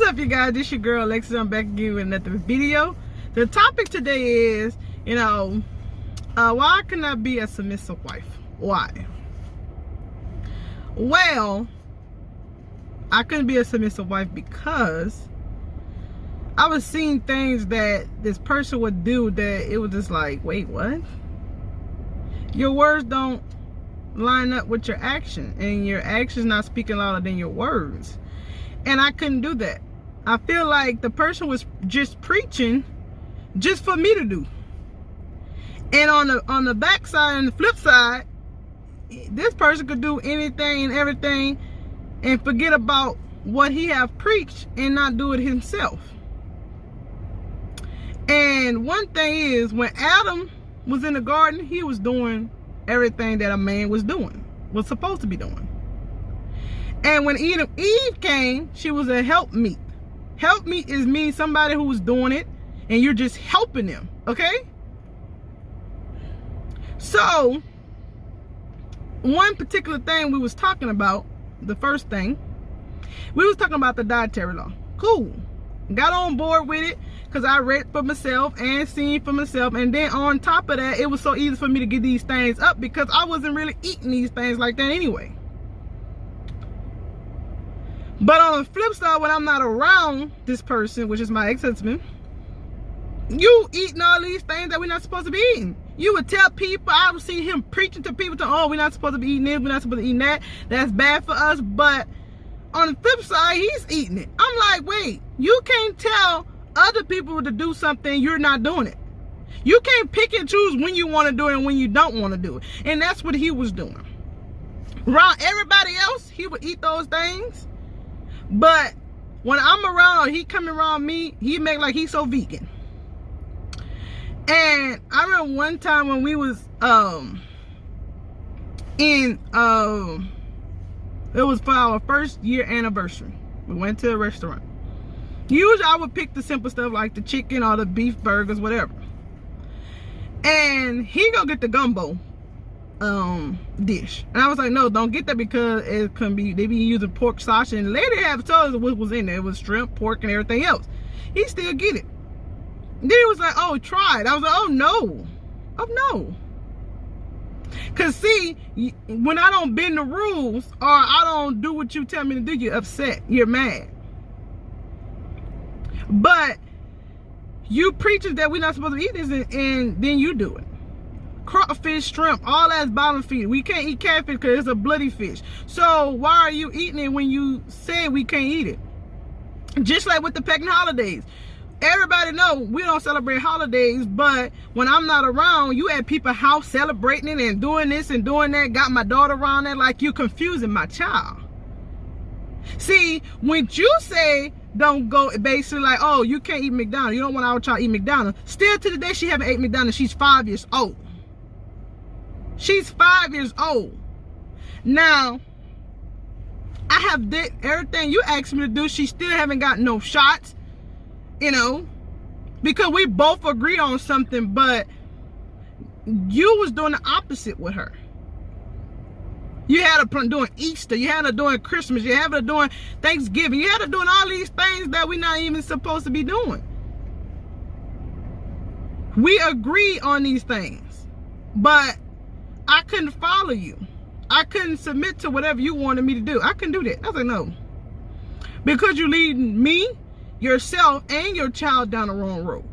up, you guys? This your girl Alexis. I'm back again with another video. The topic today is, why can I be a submissive wife? Why? Well, I couldn't be a submissive wife because I was seeing things that this person would do that it was just like, wait, what? Your words don't line up with your action, and your actions not speaking louder than your words. And I couldn't do that. I feel like the person was just preaching just for me to do. And on the backside and the flip side, this person could do anything and everything and forget about what he have preached and not do it himself. And one thing is, when Adam was in the garden, he was doing everything that a man was supposed to be doing. And when Eve came, she was a helpmeet. Helpmeet means somebody who was doing it and you're just helping them, okay? So, one particular thing we was talking about, the first thing, we was talking about the dietary law. Cool. Got on board with it because I read for myself and seen for myself. And then on top of that, it was so easy for me to get these things up because I wasn't really eating these things like that anyway. But on the flip side, when I'm not around this person, which is my ex-husband, you eating all these things that we're not supposed to be eating. You would tell people, I would see him preaching to people, oh, we're not supposed to be eating this, we're not supposed to be eating that. That's bad for us. But on the flip side, he's eating it. I'm like, wait, you can't tell other people to do something, you're not doing it. You can't pick and choose when you want to do it and when you don't want to do it. And that's what he was doing. Around everybody else, he would eat those things. But when I'm around, he coming around me, he make like he's so vegan. And I remember one time when we was it was for our first year anniversary. We went to a restaurant. Usually I would pick the simple stuff like the chicken or the beef burgers, whatever. And he go get the gumbo dish. And I was like, no, don't get that because it can be, they be using pork sausage. And later have told us what was in there. It was shrimp, pork, and everything else. He still get it. Then he was like, oh, try it. I was like, oh no. Oh no. Cause see, when I don't bend the rules or I don't do what you tell me to do, you're upset. You're mad. But you preaching that we're not supposed to eat this, and then you do it. Crawfish, shrimp, all that's bottom feed. We can't eat catfish because it's a bloody fish. So why are you eating it when you said we can't eat it? Just like with the pagan holidays. Everybody know we don't celebrate holidays, but when I'm not around, you at people's house celebrating it and doing this and doing that. Got my daughter around there, like you confusing my child. See, when you say don't go, basically like, oh, you can't eat McDonald's, you don't want our child to eat McDonald's. Still to the day, she haven't ate McDonald's. She's 5 years old. She's 5 years old. Now, I have did everything you asked me to do. She still haven't got no shots, because we both agreed on something, but you was doing the opposite with her. You had her doing Easter, you had her doing Christmas, you had her doing Thanksgiving, you had her doing all these things that we're not even supposed to be doing. We agree on these things, but I couldn't follow you. I couldn't submit to whatever you wanted me to do. I couldn't do that. I was like, no. Because you're leading me, yourself, and your child down the wrong road.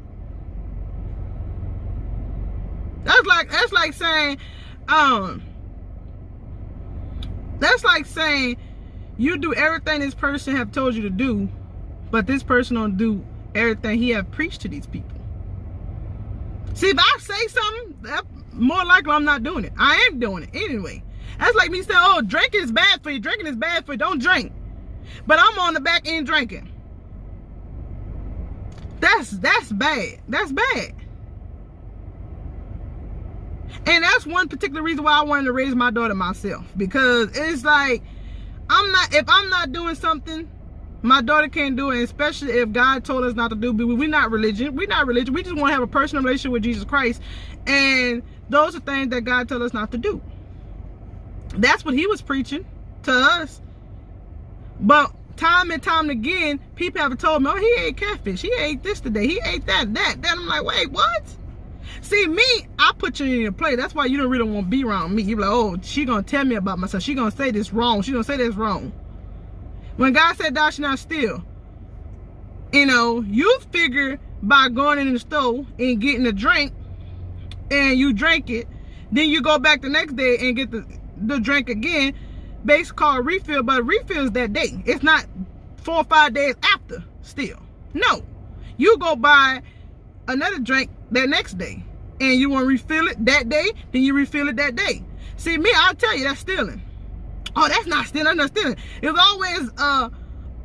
That's like saying you do everything this person have told you to do, but this person don't do everything he have preached to these people. See, if I say something, that more likely I'm not doing it. I am doing it anyway. That's like me saying, oh, drinking is bad for you. Drinking is bad for you. Don't drink. But I'm on the back end drinking. That's bad. That's bad. And that's one particular reason why I wanted to raise my daughter myself. Because it's like, if I'm not doing something, my daughter can't do it. Especially if God told us not to do it. We're not religion. We're not religion. We just want to have a personal relationship with Jesus Christ. And those are things that God told us not to do. That's what he was preaching to us. But time and time again, people have told me, oh, he ate catfish. He ate this today. He ate that. Then I'm like, wait, what? See, me, I put you in your place. That's why you don't really want to be around me. You're like, oh, she going to tell me about myself. She going to say this wrong. She going to say this wrong. When God said, thou shalt not steal, you know, you figure by going in the store and getting a drink, and you drink it, then you go back the next day and get the drink again, basically called refill, but refill is that day. It's not 4 or 5 days after still. No. You go buy another drink that next day, and you want to refill it that day, then you refill it that day. See, me, I'll tell you, that's stealing. Oh, that's not stealing, that's not stealing. It's always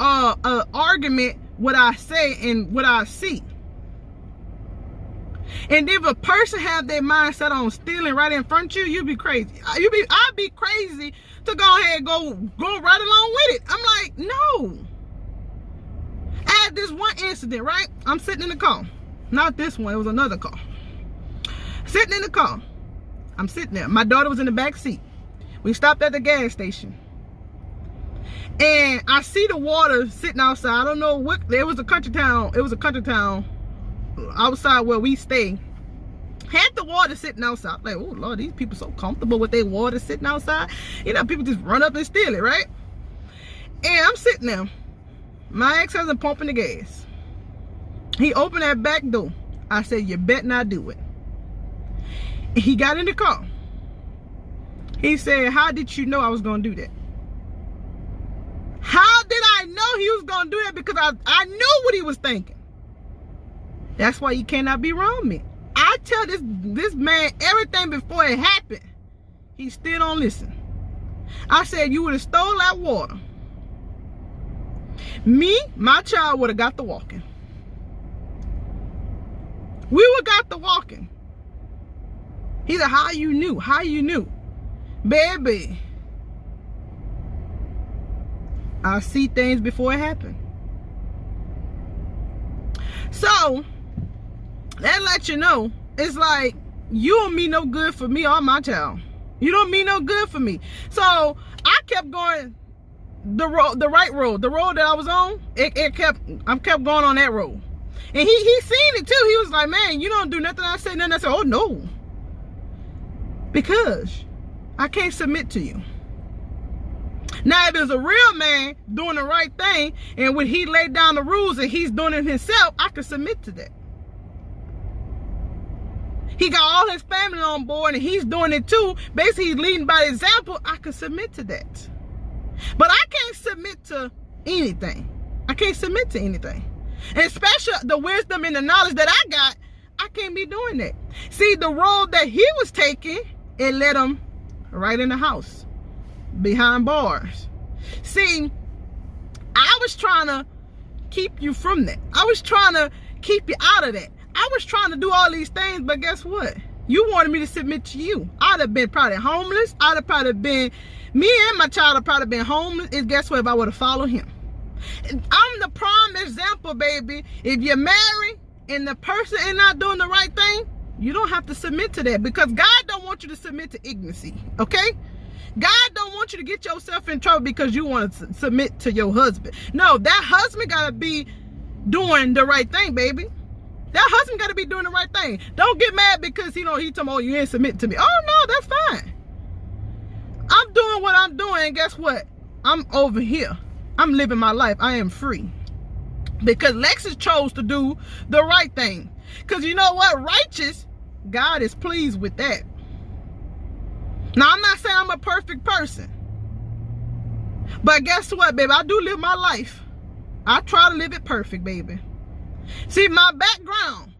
a argument what I say and what I see. And if a person have their mindset on stealing right in front of you, you'd be crazy. I'd be crazy to go ahead and go right along with it. I'm like, no. I had this one incident, right? I'm sitting in the car. Not this one, it was another car. Sitting in the car. I'm sitting there. My daughter was in the back seat. We stopped at the gas station. And I see the water sitting outside. I don't know what, it was a country town. It was a country town outside where we stay. Had the water sitting outside. Like, oh Lord, these people so comfortable with their water sitting outside. You know, people just run up and steal it, right? And I'm sitting there. My ex-husband pumping the gas. He opened that back door. I said, you bet not do it. And he got in the car. He said, how did you know I was going to do that? How did I know he was going to do that? Because I knew what he was thinking. That's why you cannot be around me. I tell this man everything before it happened. He still don't listen. I said, you would have stole that water. Me, my child would have got the walking. We would have got the walking. He said, how you knew? How you knew? Baby, I see things before it happen. So that lets you know, it's like, you don't mean no good for me or my child. You don't mean no good for me. So I kept going the right road, the road that I was on. I kept going on that road, and he seen it too. He was like, man, you don't do nothing I say. Nothing I said. Oh no, because I can't submit to you. Now, if there's a real man doing the right thing, and when he laid down the rules and he's doing it himself, I can submit to that. He got all his family on board and he's doing it too. Basically, he's leading by example. I can submit to that. But I can't submit to anything. I can't submit to anything. And especially the wisdom and the knowledge that I got, I can't be doing that. See, the road that he was taking, it led him right in the house, behind bars. See, I was trying to keep you from that. I was trying to keep you out of that. I was trying to do all these things, but guess what? You wanted me to submit to you. I'd have been probably homeless. I'd have probably been, me and my child have probably been homeless. And guess what? If I would have followed him. I'm the prime example, baby. If you're married and the person is not doing the right thing, you don't have to submit to that, because God don't want you to submit to ignorance, okay? God don't want you to get yourself in trouble because you want to submit to your husband. No, that husband got to be doing the right thing, baby. That husband got to be doing the right thing. Don't get mad because he told me, oh, you ain't submit to me. Oh, no, that's fine. I'm doing what I'm doing, and guess what? I'm over here. I'm living my life. I am free. Because Lexus chose to do the right thing. Because you know what? Righteous, God is pleased with that. Now, I'm not saying I'm a perfect person. But guess what, baby? I do live my life. I try to live it perfect, baby. See, my background.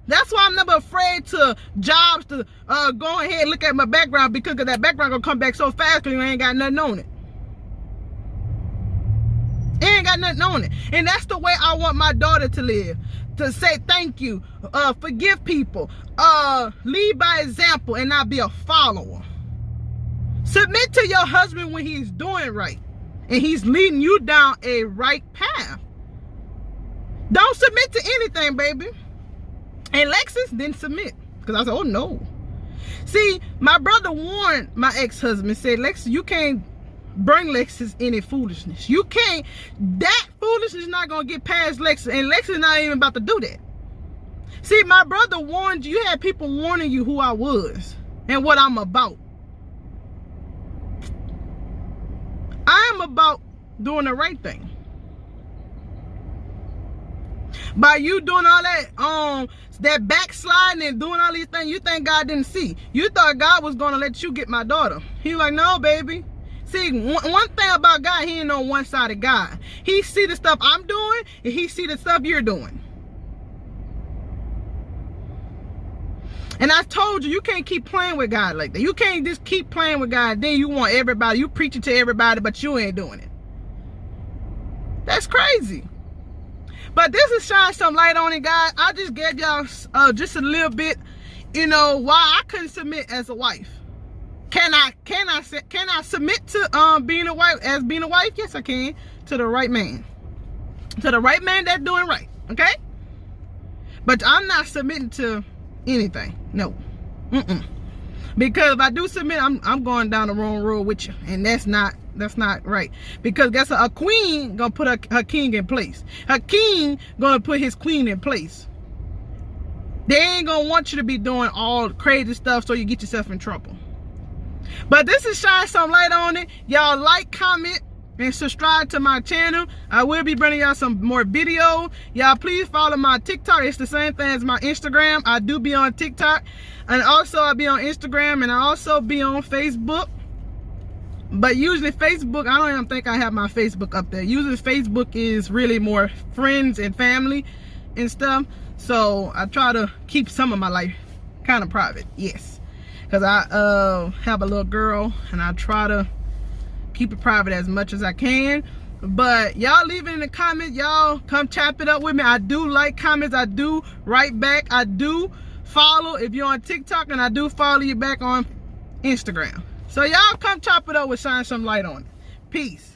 That's why I'm never afraid to jobs to go ahead and look at my background, because that background gonna come back so fast because you ain't got nothing on it. It ain't got nothing on it. And that's the way I want my daughter to live. To say thank you, forgive people, lead by example and not be a follower. Submit to your husband when he's doing right and he's leading you down a right path. Don't submit to anything, baby. And Lexus didn't submit, because I said, oh no. See, my brother warned my ex-husband, said, Lexus, you can't bring Lexus any foolishness. You can't. That foolishness is not gonna get past Lexus, and Lexus is not even about to do that. See, my brother warned you. You had people warning you who I was and what I'm about. I am about doing the right thing. By you doing all that backsliding and doing all these things, you think God didn't see. You thought God was going to let you get my daughter. He was like, no, baby. See, one thing about God, he ain't on one-sided God. He see the stuff I'm doing, and he see the stuff you're doing. And I told you, you can't keep playing with God like that. You can't just keep playing with God. Then you want everybody, you preaching to everybody, but you ain't doing it. That's crazy. But this is shining some light on it, guys. I just gave y'all just a little bit, you know, why I couldn't submit as a wife. Can I submit to being a wife as being a wife? Yes, I can. To the right man. To the right man that's doing right. Okay? But I'm not submitting to anything. No. Because if I do submit, I'm going down the wrong road with you, and that's not right. Because guess what? A queen gonna put her king in place. Her king gonna put his queen in place. They ain't gonna want you to be doing all crazy stuff so you get yourself in trouble. But this is shine some light on it. Y'all like, comment, and subscribe to my channel. I will be bringing y'all some more videos. Y'all please follow my TikTok. It's the same thing as my Instagram. I do be on TikTok, and also I be on Instagram, and I also be on Facebook. But usually Facebook, I don't even think I have my Facebook up there. Usually Facebook is really more friends and family and stuff. So I try to keep some of my life kind of private. Yes, because I have a little girl, and I try to keep it private as much as I can. But y'all leave it in the comments. Y'all come chop it up with me. I do like comments. I do write back. I do follow if you're on TikTok, and I do follow you back on Instagram. So y'all come chop it up with Shine Some Light on it. Peace.